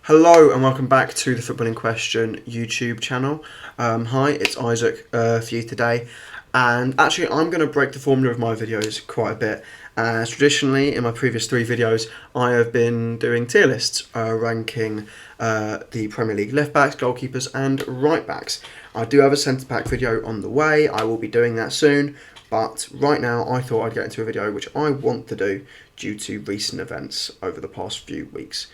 Hello and welcome back to the Footballing Question YouTube channel. Hi, it's Isaac for you today, and actually I'm going to break the formula of my videos quite a bit. As traditionally in my previous 3 videos I have been doing tier lists, ranking the Premier League left backs, goalkeepers and right backs. I do have a centre back video on the way. I will be doing that soon, but right now I thought I'd get into a video which I want to do due to recent events over the past few weeks.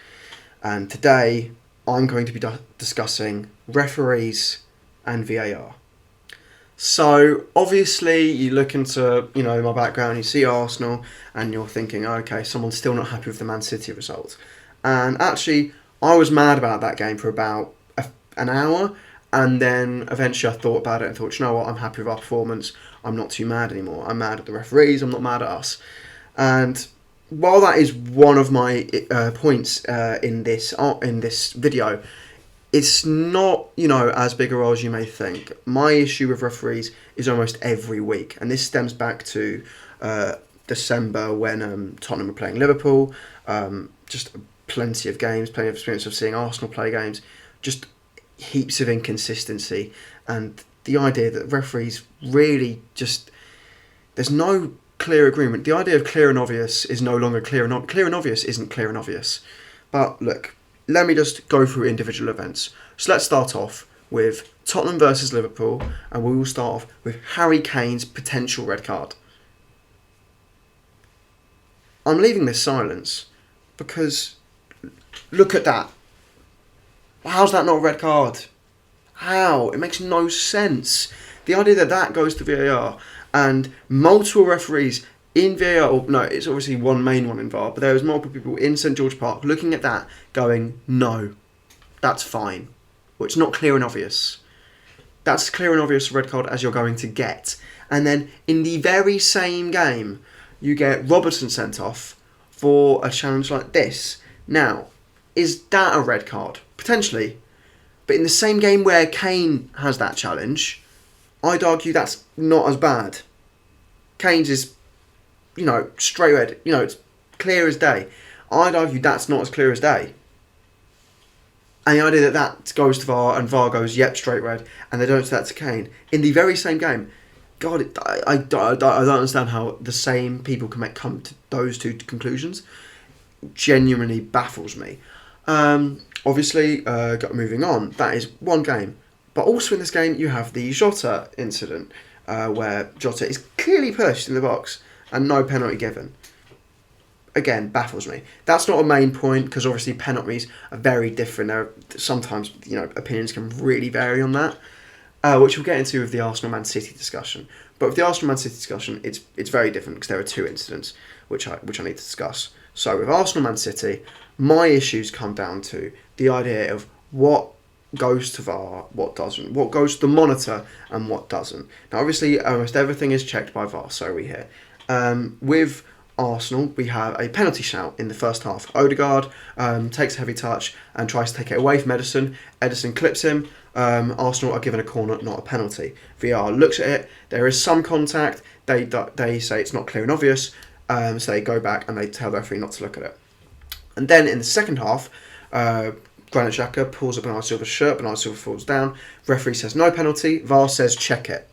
And today I'm going to be discussing referees and VAR. So obviously you look into my background, you see Arsenal and you're thinking, okay, someone's still not happy with the Man City result. And actually I was mad about that game for about an hour, and then eventually I thought about it and thought, you know what, I'm happy with our performance. I'm not too mad anymore. I'm mad at the referees, I'm not mad at us. And while that is one of my points in this video, it's not as big a role as you may think. My issue with referees is almost every week, and this stems back to December when Tottenham were playing Liverpool. Just plenty of games, plenty of experience of seeing Arsenal play games, just heaps of inconsistency, and the idea that referees really just, there's no clear agreement. The idea of clear and obvious is no longer clear and clear and obvious isn't clear and obvious. But look, let me just go through individual events. So let's start off with Tottenham versus Liverpool, and we will start off with Harry Kane's potential red card. I'm leaving this silence because look at that. How's that not a red card? How? It makes no sense. The idea that that goes to VAR and multiple referees in VAR, or no, it's obviously one main one in VAR, but there was multiple people in St George Park looking at that going, no, that's fine. Well, it's not clear and obvious. That's clear and obvious red card as you're going to get. And then in the very same game, you get Robertson sent off for a challenge like this. Now, is that a red card? Potentially. But in the same game where Kane has that challenge, I'd argue that's not as bad. Kane's is, straight red. It's clear as day. I'd argue that's not as clear as day. And the idea that that goes to VAR and VAR goes, yep, straight red, and they don't say that to Kane in the very same game. God, I don't understand how the same people can come to those two conclusions. Genuinely baffles me. Obviously, moving on, that is one game. But also in this game, you have the Jota incident, where Jota is clearly pushed in the box and no penalty given. Again, baffles me. That's not a main point, because obviously penalties are very different. Sometimes, opinions can really vary on that, which we'll get into with the Arsenal-Man City discussion. But with the Arsenal-Man City discussion, it's very different, because there are 2 incidents which I need to discuss. So with Arsenal-Man City, my issues come down to the idea of what goes to VAR, what doesn't, what goes to the monitor and what doesn't. Now obviously almost everything is checked by VAR, so we hear. With Arsenal, we have a penalty shout in the first half. Odegaard takes a heavy touch and tries to take it away from Ederson. Ederson clips him. Arsenal are given a corner, not a penalty. VAR looks at it. There is some contact. They say it's not clear and obvious, so they go back and they tell the referee not to look at it. And then in the second half, Granit Xhaka pulls up Bernardo Silva's shirt, Bernardo Silva falls down, referee says no penalty, VAR says check it.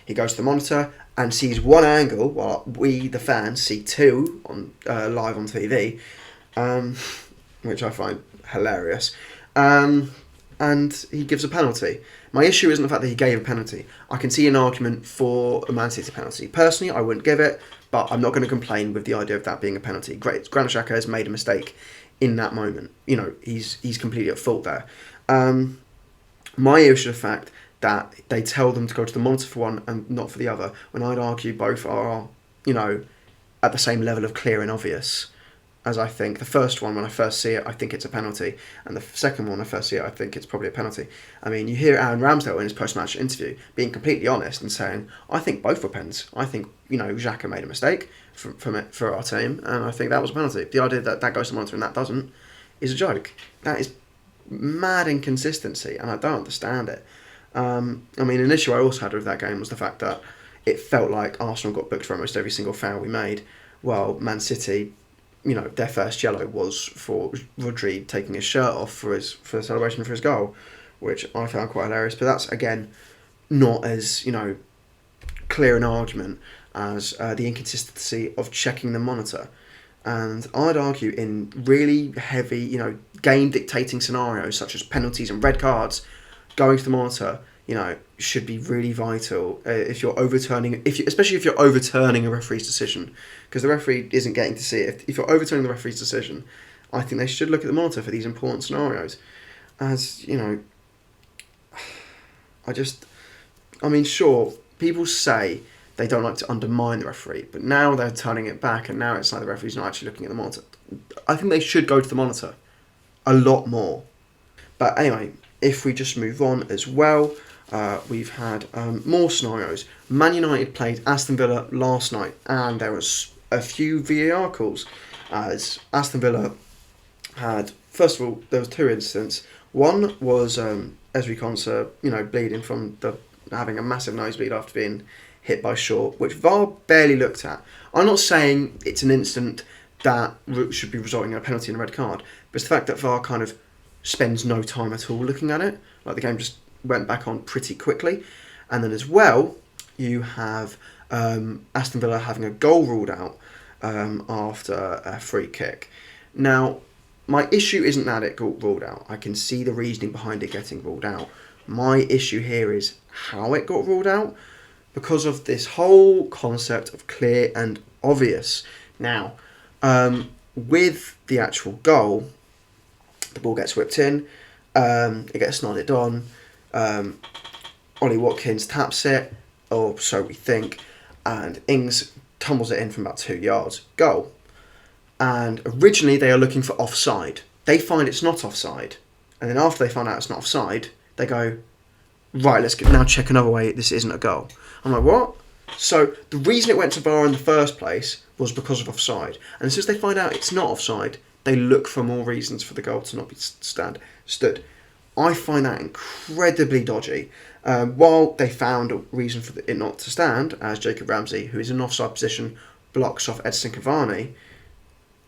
He goes to the monitor and sees one angle, while we, the fans, see 2 on live on TV, which I find hilarious, and he gives a penalty. My issue isn't the fact that he gave a penalty. I can see an argument for a Man City penalty. Personally, I wouldn't give it, but I'm not going to complain with the idea of that being a penalty. Granit Xhaka has made a mistake in that moment. He's completely at fault there. My issue is the fact that they tell them to go to the monitor for one and not for the other, when I'd argue both are, at the same level of clear and obvious. As I think the first one, when I first see it, I think it's a penalty, and the second one, when I first see it, I think it's probably a penalty. I mean, you hear Aaron Ramsdale in his post-match interview being completely honest and saying, I think both were pens. I think, Xhaka made a mistake for our team, and I think that was a penalty. The idea that that goes to monitor and that doesn't is a joke. That is mad inconsistency, and I don't understand it. An issue I also had with that game was the fact that it felt like Arsenal got booked for almost every single foul we made, while Man City their first yellow was for Rodri taking his shirt off for the celebration for his goal, which I found quite hilarious. But that's again not as clear an argument as the inconsistency of checking the monitor. And I'd argue in really heavy, game dictating scenarios such as penalties and red cards, going to the monitor, should be really vital if you're overturning, especially if you're overturning a referee's decision, because the referee isn't getting to see it. If you're overturning the referee's decision, I think they should look at the monitor for these important scenarios. As sure, people say they don't like to undermine the referee, but now they're turning it back, and now it's like the referee's not actually looking at the monitor. I think they should go to the monitor a lot more. But anyway, if we just move on as well, we've had more scenarios. Man United played Aston Villa last night, and there was a few VAR calls, as Aston Villa had, first of all, there was two incidents. One was Ezri Konsa, bleeding from having a massive nosebleed after being hit by Shaw, which VAR barely looked at. I'm not saying it's an incident that should be resulting in a penalty and a red card, but it's the fact that VAR kind of spends no time at all looking at it. Like, the game just went back on pretty quickly. And then as well, you have Aston Villa having a goal ruled out after a free kick. Now, my issue isn't that it got ruled out. I can see the reasoning behind it getting ruled out. My issue here is how it got ruled out, because of this whole concept of clear and obvious. Now, with the actual goal, the ball gets whipped in, it gets nodded on, Ollie Watkins taps it, or so we think, and Ings tumbles it in from about 2 yards. Goal. And originally they are looking for offside. They find it's not offside, and then after they find out it's not offside, they go, right, let's now check another way, this isn't a goal. I'm like, what? So the reason it went to VAR in the first place was because of offside. And as soon as they find out it's not offside, they look for more reasons for the goal to not be stood. I find that incredibly dodgy. While they found a reason for it not to stand, as Jacob Ramsey, who is in an offside position, blocks off Edson Cavani,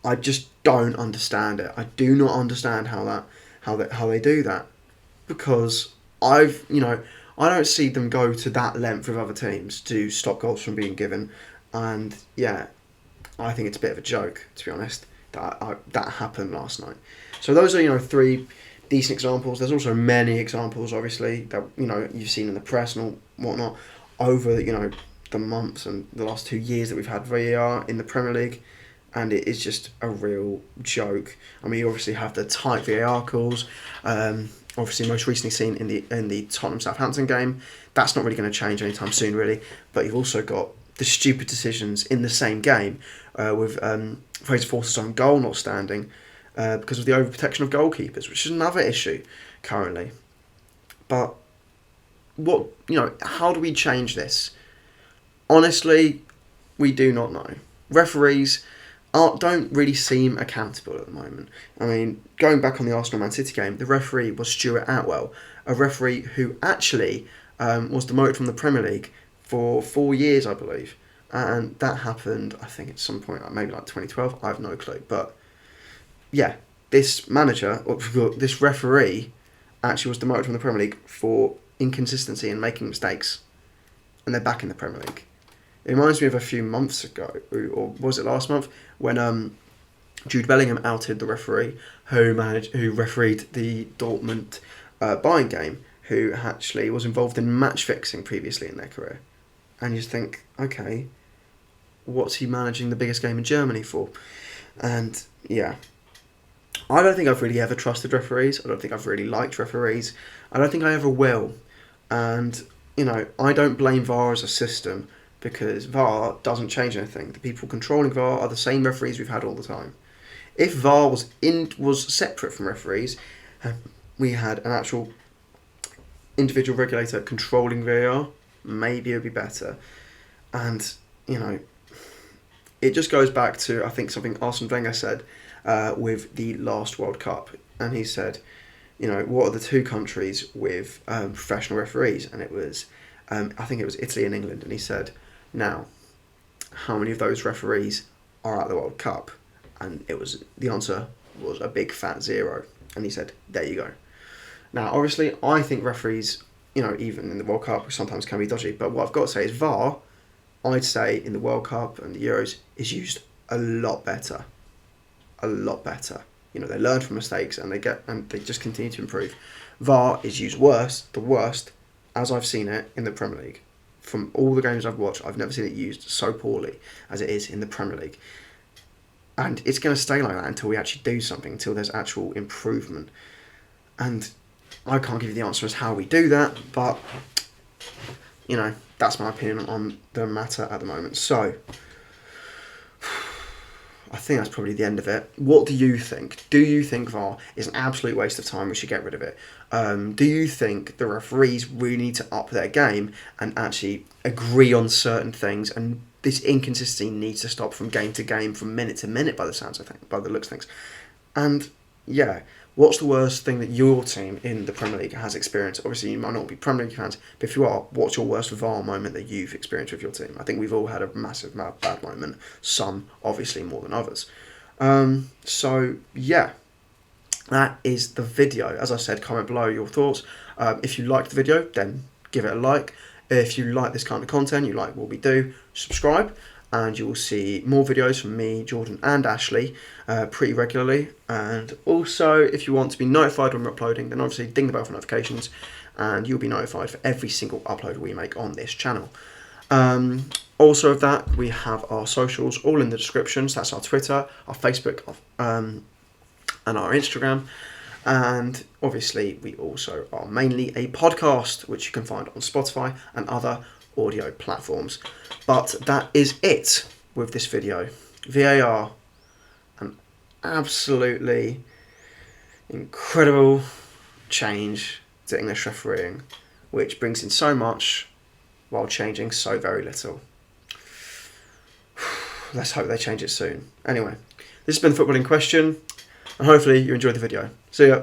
I just don't understand it. I do not understand how they do that, because I don't see them go to that length with other teams to stop goals from being given, and I think it's a bit of a joke, to be honest, that happened last night. So those are three decent examples. There's also many examples, obviously, that you've seen in the press and whatnot over the months and the last 2 years that we've had VAR in the Premier League, and it is just a real joke. I mean, you obviously have the tight VAR calls. Obviously, most recently seen in the Tottenham Southampton game. That's not really going to change anytime soon, really. But you've also got the stupid decisions in the same game with Fraser Forster's own goal not standing because of the overprotection of goalkeepers, which is another issue currently. But how do we change this? Honestly, we do not know. Referees don't really seem accountable at the moment. I mean, going back on the Arsenal-Man City game, the referee was Stuart Atwell, a referee who actually was demoted from the Premier League for 4 years, I believe. And that happened, I think, at some point, maybe like 2012. I have no clue. But yeah, this referee actually was demoted from the Premier League for inconsistency and making mistakes. And they're back in the Premier League. It reminds me of a few months ago, or was it last month, when Jude Bellingham outed the referee who refereed the Dortmund Bayern game, who actually was involved in match fixing previously in their career. And you just think, okay, what's he managing the biggest game in Germany for? And yeah, I don't think I've really ever trusted referees. I don't think I've really liked referees. I don't think I ever will. And, I don't blame VAR as a system, because VAR doesn't change anything. The people controlling VAR are the same referees we've had all the time. If VAR was separate from referees, we had an actual individual regulator controlling VAR, maybe it would be better. And, it just goes back to, I think, something Arsene Wenger said with the last World Cup. And he said, what are the two countries with professional referees? And it was, I think it was Italy and England. And he said, now, how many of those referees are at the World Cup? And the answer was a big fat 0. And he said, there you go. Now, obviously, I think referees, even in the World Cup, sometimes can be dodgy. But what I've got to say is VAR, I'd say in the World Cup and the Euros, is used a lot better. A lot better. They learn from mistakes and they just continue to improve. VAR is used the worst, as I've seen it in the Premier League. From all the games I've watched, I've never seen it used so poorly as it is in the Premier League. And it's going to stay like that until we actually do something, until there's actual improvement. And I can't give you the answer as how we do that, but, that's my opinion on the matter at the moment. So, I think that's probably the end of it. What do you think? Do you think VAR is an absolute waste of time? We should get rid of it. Do you think the referees really need to up their game and actually agree on certain things? And this inconsistency needs to stop from game to game, from minute to minute, by the looks of things. And yeah, what's the worst thing that your team in the Premier League has experienced? Obviously, you might not be Premier League fans, but if you are, what's your worst VAR moment that you've experienced with your team? I think we've all had a massive bad moment, some obviously more than others. So yeah, that is the video. As I said, comment below your thoughts. If you liked the video, then give it a like. If you like this kind of content, you like what we do, subscribe, and you will see more videos from me, Jordan and Ashley pretty regularly. And also, if you want to be notified when we're uploading, then obviously ding the bell for notifications and you'll be notified for every single upload we make on this channel. Also of that, we have our socials all in the descriptions. That's our Twitter, our Facebook, and our Instagram. And obviously, we also are mainly a podcast, which you can find on Spotify and other audio platforms. But that is it with this video. VAR, an absolutely incredible change to English refereeing, which brings in so much while changing so very little. Let's hope they change it soon. Anyway, this has been the Footballing Question, and hopefully you enjoyed the video. See ya.